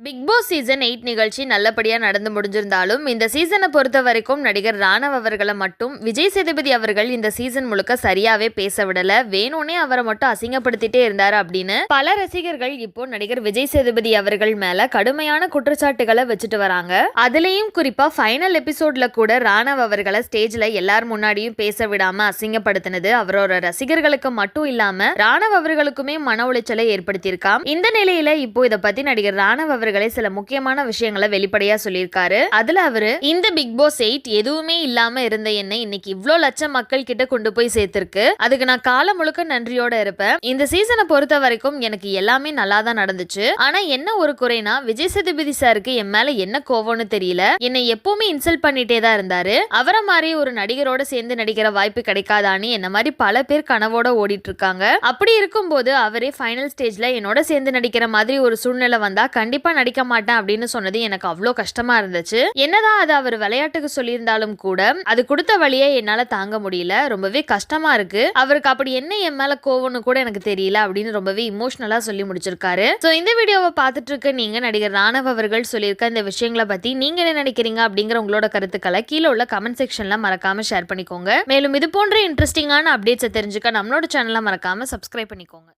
Big Boss season 8 நிகழ்ச்சி நல்லபடியா நடந்து முடிஞ்சிருந்தாலும் இந்த சீசனை பொறுத்த வரைக்கும் நடிகர் ராணவ் அவர்களை மட்டும் விஜய் சேதுபதி அவர்கள் இந்த சீசன் முழுக்க சரியாவே பேச விடல, வேணும்னே அவரை மட்டும் அசிங்கப்படுத்திட்டே இருந்தாரு அப்படின்னு பல ரசிகர்கள் இப்போ நடிகர் விஜய் சேதுபதி அவர்கள் மேல கடுமையான குற்றச்சாட்டுகளை வச்சுட்டு வராங்க. அதுலயும் குறிப்பா ஃபைனல் எபிசோட்ல கூட ராணவ் அவர்களை ஸ்டேஜ்ல எல்லார் முன்னாடியும் பேச விடாம அசிங்கப்படுத்தினது அவரோட ரசிகர்களுக்கு மட்டும் இல்லாம ராணவ் அவர்களுக்குமே மன உளைச்சலை ஏற்படுத்தியிருக்காம். இந்த நிலையில இப்போ இதை பத்தி நடிகர் ராணவ் அவர்களே சில முக்கியமான விஷயங்களை வெளிப்படையா சொல்லியிருக்காரு. அதுல அவரு இந்த பிக் பாஸ் 8 எதுவுமே இல்லாம இருந்த என்னை இன்னைக்கு இவ்ளோ லட்சம் மக்கள் கிட்ட கொண்டு போய் சேர்த்திருக்கு, அதுக்கு நான் காலம் முழுக்க நன்றியோட இருப்பேன். இந்த சீசனை பொறுத்த வரைக்கும் எனக்கு எல்லாமே நல்லா தான் நடந்துச்சு. ஆனா என்ன ஒரு குறைனா விஜய் சேதுபதி சாருக்கு என் மேல என்ன கோவம்னு தெரியல, என்னை எப்பவுமே இன்சல்ட் பண்ணிட்டே தான் இருந்தாரு. அவரை மாதிரி ஒரு நடிகரோட சேர்ந்து நடிக்கிற வாய்ப்பு கிடைக்காதான்னு என்ன மாதிரி பல பேர் கனவோட ஓடிட்டு இருக்காங்க. அப்படி இருக்கும்போது அவரே ஃபைனல் ஸ்டேஜ்ல என்னோட சேர்ந்து நடிக்கிற மாதிரி ஒரு சூழ்நிலை வந்தா கண்டிப்பா நடிக்க மாட்டேன் அப்படின்னு சொன்னது எனக்கு அவ்வளோ கஷ்டமா இருந்துச்சு. என்னதான் அது அவர் விளையாட்டுக்கு சொல்லியிருந்தாலும் கூட அது கொடுத்த வழியை என்னால தாங்க முடியல, ரொம்பவே கஷ்டமா இருக்கு. அவருக்கு அப்படி என்ன என் மேல கோவம்னு கூட எனக்கு தெரியல அப்படின்னு ரொம்பவே இமோஷனலா சொல்லி முடிச்சிருக்காரு. சோ இந்த வீடியோவை பார்த்துட்டு இருக்க நீங்க நடிகர் ராணவ் அவர்கள் சொல்லியிருக்க இந்த விஷயங்களை பத்தி நீங்க என்ன நினைக்கிறீங்க அப்படிங்கிற உங்களோட கருத்துக்களை கீழே உள்ள கமெண்ட் செக்ஷன்ல மறக்காம ஷேர் பண்ணிக்கோங்க. மேலும் இது போன்ற இன்ட்ரெஸ்டிங்கான அப்டேட்ஸை தெரிஞ்சுக்க நம்மளோட சேனலை மறக்காம சப்ஸ்கிரைப் பண்ணிக்கோங்க.